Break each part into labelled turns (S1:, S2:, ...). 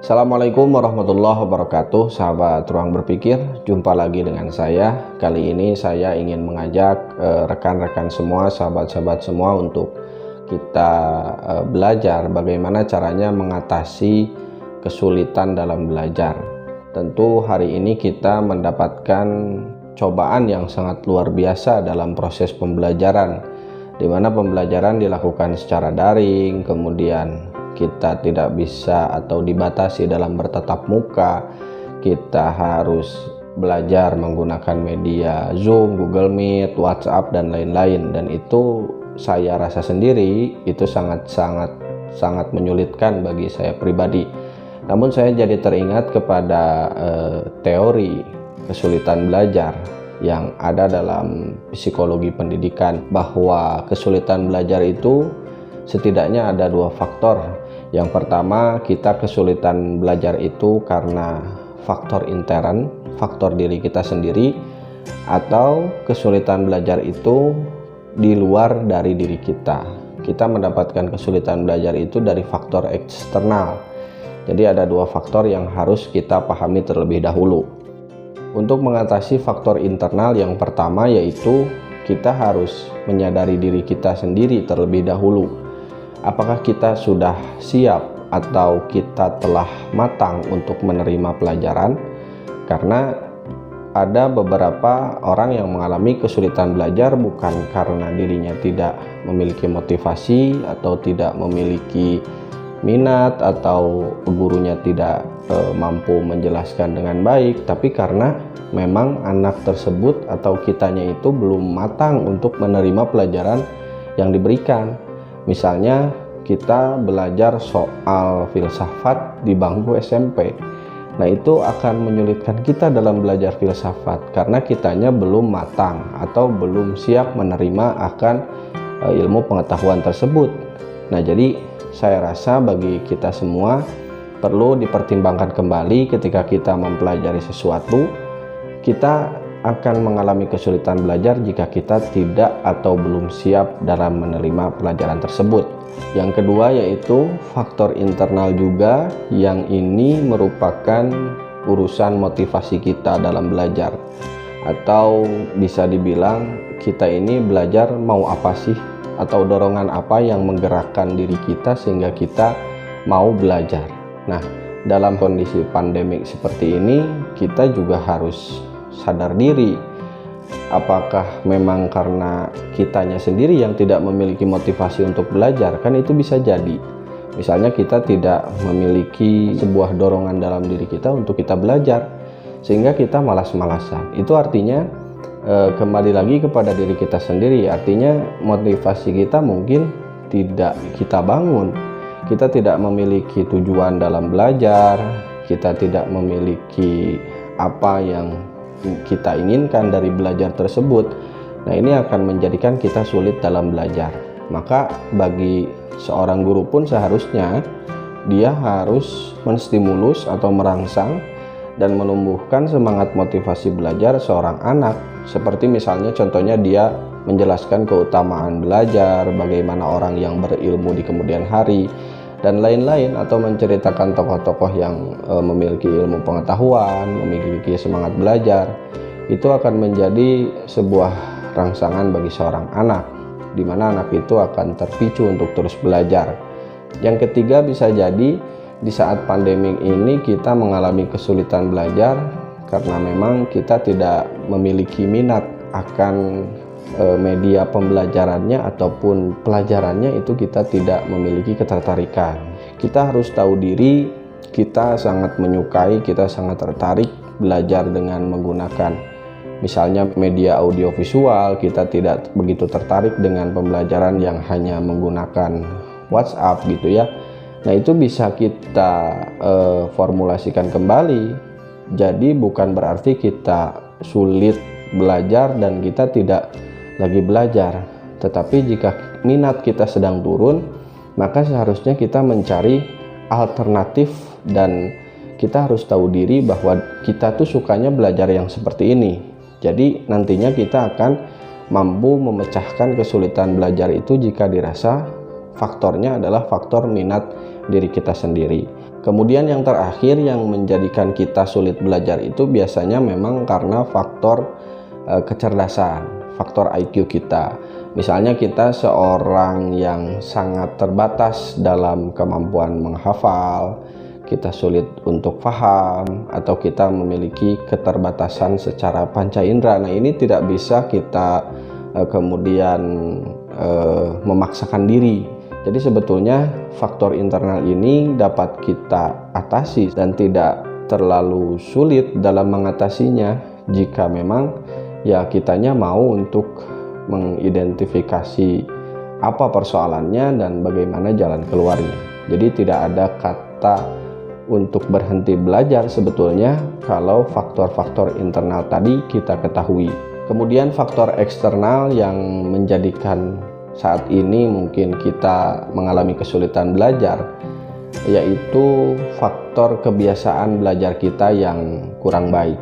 S1: Assalamualaikum warahmatullahi wabarakatuh, sahabat Ruang Berpikir. Jumpa lagi dengan saya. Kali ini saya ingin mengajak rekan-rekan semua, sahabat-sahabat semua untuk kita belajar bagaimana caranya mengatasi kesulitan dalam belajar. Tentu hari ini kita mendapatkan cobaan yang sangat luar biasa dalam proses pembelajaran, di mana pembelajaran dilakukan secara daring, kemudian kita tidak bisa atau dibatasi dalam bertatap muka. Kita harus belajar menggunakan media Zoom, Google Meet, WhatsApp dan lain-lain, dan itu saya rasa sendiri itu sangat menyulitkan bagi saya pribadi. Namun saya jadi teringat kepada teori kesulitan belajar yang ada dalam psikologi pendidikan, bahwa kesulitan belajar itu setidaknya ada dua faktor. Yang pertama, kita kesulitan belajar itu karena faktor intern, faktor diri kita sendiri, atau kesulitan belajar itu di luar dari diri kita. Kita mendapatkan kesulitan belajar itu dari faktor eksternal. Jadi ada dua faktor yang harus kita pahami terlebih dahulu. Untuk mengatasi faktor internal, yang pertama yaitu kita harus menyadari diri kita sendiri terlebih dahulu. Apakah kita sudah siap atau kita telah matang untuk menerima pelajaran? Karena ada beberapa orang yang mengalami kesulitan belajar bukan karena dirinya tidak memiliki motivasi atau tidak memiliki minat atau gurunya tidak mampu menjelaskan dengan baik, tapi karena memang anak tersebut atau kitanya itu belum matang untuk menerima pelajaran yang diberikan. Misalnya kita belajar soal filsafat di bangku SMP. Nah, itu akan menyulitkan kita dalam belajar filsafat karena kitanya belum matang atau belum siap menerima akan ilmu pengetahuan tersebut. Nah, jadi saya rasa bagi kita semua perlu dipertimbangkan kembali ketika kita mempelajari sesuatu. Kita akan mengalami kesulitan belajar jika kita tidak atau belum siap dalam menerima pelajaran tersebut. Yang kedua yaitu faktor internal juga, yang ini merupakan urusan motivasi kita dalam belajar, atau bisa dibilang kita ini belajar mau apa sih, atau dorongan apa yang menggerakkan diri kita sehingga kita mau belajar. Nah, dalam kondisi pandemik seperti ini kita juga harus sadar diri, apakah memang karena kitanya sendiri yang tidak memiliki motivasi untuk belajar. Kan itu bisa jadi, misalnya kita tidak memiliki sebuah dorongan dalam diri kita untuk kita belajar sehingga kita malas-malasan. Itu artinya kembali lagi kepada diri kita sendiri, artinya motivasi kita mungkin tidak kita bangun. Kita tidak memiliki tujuan dalam belajar, kita tidak memiliki apa yang kita inginkan dari belajar tersebut. Nah, ini akan menjadikan kita sulit dalam belajar. Maka bagi seorang guru pun seharusnya dia harus menstimulus atau merangsang dan menumbuhkan semangat motivasi belajar seorang anak. Seperti misalnya contohnya dia menjelaskan keutamaan belajar, bagaimana orang yang berilmu di kemudian hari, dan lain-lain, atau menceritakan tokoh-tokoh yang memiliki ilmu pengetahuan, memiliki semangat belajar. Itu akan menjadi sebuah rangsangan bagi seorang anak, di mana anak itu akan terpicu untuk terus belajar. Yang ketiga, bisa jadi di saat pandemi ini kita mengalami kesulitan belajar karena memang kita tidak memiliki minat akan media pembelajarannya ataupun pelajarannya, itu kita tidak memiliki ketertarikan. Kita harus tahu diri, kita sangat menyukai, kita sangat tertarik belajar dengan menggunakan misalnya media audiovisual. Kita tidak begitu tertarik dengan pembelajaran yang hanya menggunakan WhatsApp gitu ya. Nah, itu bisa kita formulasikan kembali. Jadi bukan berarti kita sulit belajar dan kita tidak lagi belajar, tetapi jika minat kita sedang turun, maka seharusnya kita mencari alternatif, dan kita harus tahu diri bahwa kita tuh sukanya belajar yang seperti ini. Jadi nantinya kita akan mampu memecahkan kesulitan belajar itu jika dirasa faktornya adalah faktor minat diri kita sendiri. Kemudian yang terakhir yang menjadikan kita sulit belajar itu biasanya memang karena faktor kecerdasan, faktor IQ kita. Misalnya kita seorang yang sangat terbatas dalam kemampuan menghafal, kita sulit untuk paham, atau kita memiliki keterbatasan secara panca indera. Nah, ini tidak bisa kita kemudian memaksakan diri. Jadi sebetulnya faktor internal ini dapat kita atasi dan tidak terlalu sulit dalam mengatasinya jika memang ya kitanya mau untuk mengidentifikasi apa persoalannya dan bagaimana jalan keluarnya. Jadi tidak ada kata untuk berhenti belajar sebetulnya kalau faktor-faktor internal tadi kita ketahui. Kemudian faktor eksternal yang menjadikan saat ini mungkin kita mengalami kesulitan belajar, yaitu faktor kebiasaan belajar kita yang kurang baik.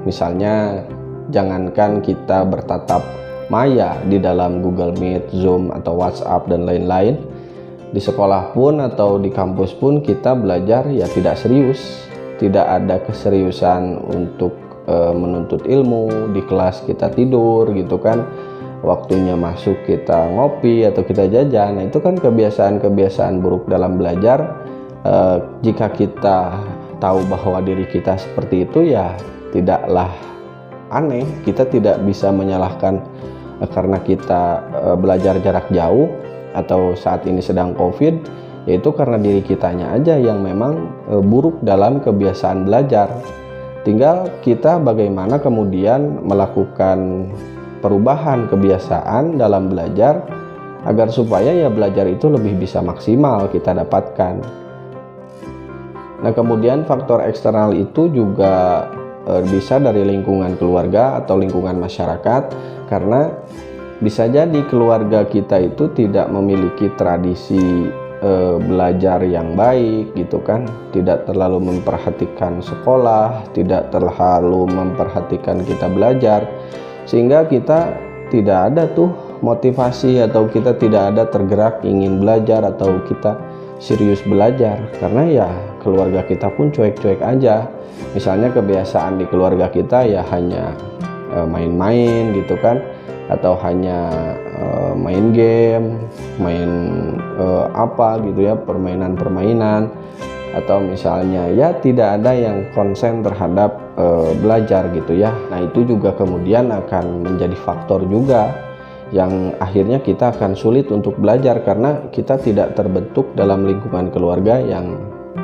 S1: Misalnya, jangankan kita bertatap maya di dalam Google Meet, Zoom, atau WhatsApp, dan lain-lain, di sekolah pun atau di kampus pun kita belajar ya tidak serius, tidak ada keseriusan untuk menuntut ilmu. Di kelas kita tidur gitu kan, waktunya masuk kita ngopi atau kita jajan. Nah, itu kan kebiasaan-kebiasaan buruk dalam belajar. Jika kita tahu bahwa diri kita seperti itu, ya tidaklah aneh. Kita tidak bisa menyalahkan karena kita belajar jarak jauh atau saat ini sedang COVID, yaitu karena diri kitanya aja yang memang buruk dalam kebiasaan belajar. Tinggal kita bagaimana kemudian melakukan perubahan kebiasaan dalam belajar agar supaya ya belajar itu lebih bisa maksimal kita dapatkan. Nah, kemudian faktor eksternal itu juga bisa dari lingkungan keluarga atau lingkungan masyarakat, karena bisa jadi keluarga kita itu tidak memiliki tradisi belajar yang baik gitu kan, tidak terlalu memperhatikan sekolah, tidak terlalu memperhatikan kita belajar, sehingga kita tidak ada tuh motivasi atau kita tidak ada tergerak ingin belajar atau kita serius belajar, karena ya keluarga kita pun cuek-cuek aja. Misalnya kebiasaan di keluarga kita ya hanya main-main gitu kan, atau hanya main game, main apa gitu ya, permainan-permainan, atau misalnya ya tidak ada yang konsen terhadap belajar gitu ya. Nah, itu juga kemudian akan menjadi faktor juga yang akhirnya kita akan sulit untuk belajar karena kita tidak terbentuk dalam lingkungan keluarga yang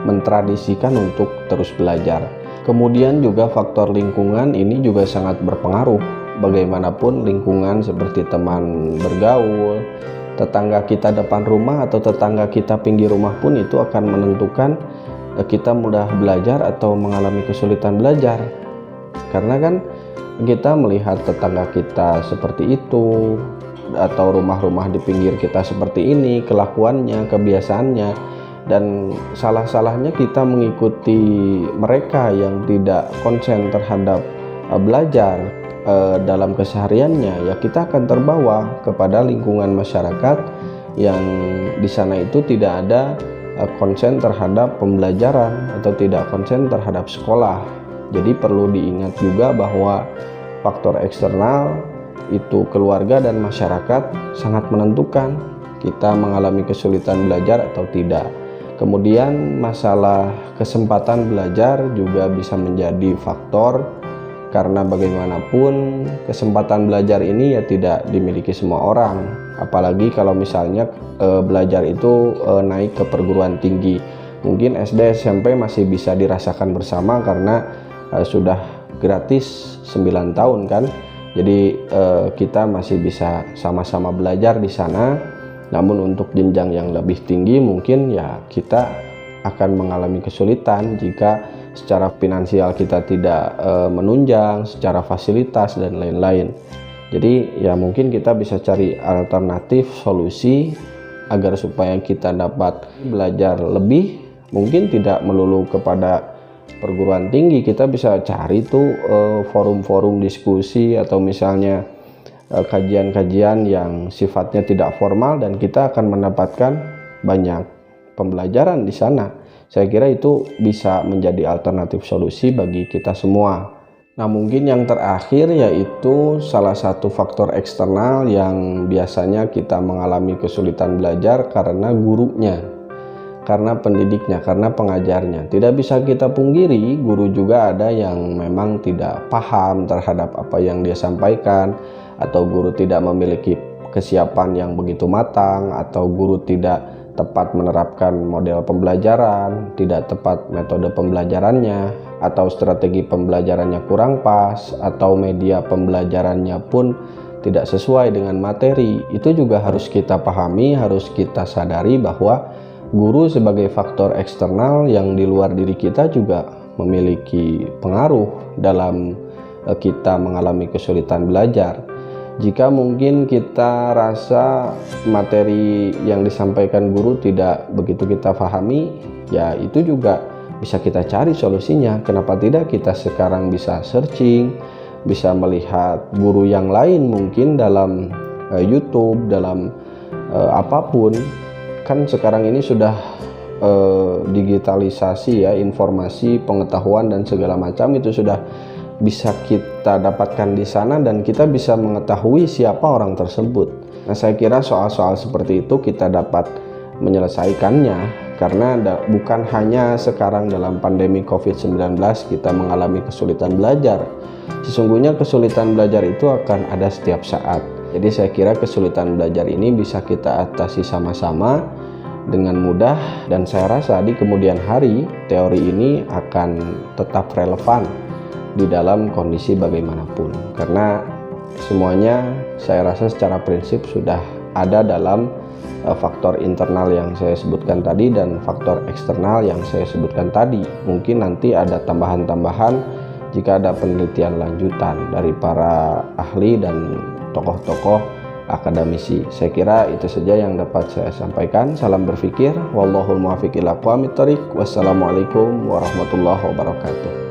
S1: mentradisikan untuk terus belajar. Kemudian juga faktor lingkungan ini juga sangat berpengaruh. Bagaimanapun lingkungan seperti teman bergaul, tetangga kita depan rumah atau tetangga kita pinggir rumah pun itu akan menentukan kita mudah belajar atau mengalami kesulitan belajar. Karena kan kita melihat tetangga kita seperti itu atau rumah-rumah di pinggir kita seperti ini, kelakuannya, kebiasaannya, dan salah-salahnya kita mengikuti mereka yang tidak konsen terhadap belajar dalam kesehariannya, ya kita akan terbawa kepada lingkungan masyarakat yang di sana itu tidak ada konsen terhadap pembelajaran atau tidak konsen terhadap sekolah. Jadi perlu diingat juga bahwa faktor eksternal itu keluarga dan masyarakat sangat menentukan kita mengalami kesulitan belajar atau tidak. Kemudian masalah kesempatan belajar juga bisa menjadi faktor, karena bagaimanapun kesempatan belajar ini ya tidak dimiliki semua orang, apalagi kalau misalnya belajar itu naik ke perguruan tinggi. Mungkin SD SMP masih bisa dirasakan bersama karena sudah gratis 9 tahun kan, jadi kita masih bisa sama-sama belajar di sana. Namun untuk jenjang yang lebih tinggi mungkin ya kita akan mengalami kesulitan jika secara finansial kita tidak menunjang, secara fasilitas dan lain-lain. Jadi ya mungkin kita bisa cari alternatif solusi agar supaya kita dapat belajar lebih. Mungkin tidak melulu kepada perguruan tinggi, kita bisa cari tuh forum-forum diskusi atau misalnya kajian-kajian yang sifatnya tidak formal, dan kita akan mendapatkan banyak pembelajaran di sana. Saya kira itu bisa menjadi alternatif solusi bagi kita semua. Nah, mungkin yang terakhir yaitu salah satu faktor eksternal yang biasanya kita mengalami kesulitan belajar karena gurunya, karena pendidiknya, karena pengajarnya. Tidak bisa kita pungkiri, guru juga ada yang memang tidak paham terhadap apa yang dia sampaikan, atau guru tidak memiliki kesiapan yang begitu matang, atau guru tidak tepat menerapkan model pembelajaran, tidak tepat metode pembelajarannya, atau strategi pembelajarannya kurang pas, atau media pembelajarannya pun tidak sesuai dengan materi. Itu juga harus kita pahami, harus kita sadari bahwa guru sebagai faktor eksternal yang di luar diri kita juga memiliki pengaruh dalam kita mengalami kesulitan belajar. Jika mungkin kita rasa materi yang disampaikan guru tidak begitu kita pahami, ya itu juga bisa kita cari solusinya. Kenapa tidak kita sekarang bisa searching, bisa melihat guru yang lain mungkin dalam YouTube, dalam apapun. Kan sekarang ini sudah digitalisasi ya, informasi, pengetahuan dan segala macam itu sudah bisa kita dapatkan di sana, dan kita bisa mengetahui siapa orang tersebut. Nah, saya kira soal-soal seperti itu kita dapat menyelesaikannya, karena bukan hanya sekarang dalam pandemi COVID-19 kita mengalami kesulitan belajar. Sesungguhnya kesulitan belajar itu akan ada setiap saat. Jadi saya kira kesulitan belajar ini bisa kita atasi sama-sama dengan mudah, dan saya rasa di kemudian hari teori ini akan tetap relevan di dalam kondisi bagaimanapun, karena semuanya saya rasa secara prinsip sudah ada dalam faktor internal yang saya sebutkan tadi dan faktor eksternal yang saya sebutkan tadi. Mungkin nanti ada tambahan-tambahan jika ada penelitian lanjutan dari para ahli dan tokoh-tokoh akademisi. Saya kira itu saja yang dapat saya sampaikan. Salam berpikir, wallahul muwaffiq ila aqwamit thoriq. Wassalamualaikum warahmatullahi wabarakatuh.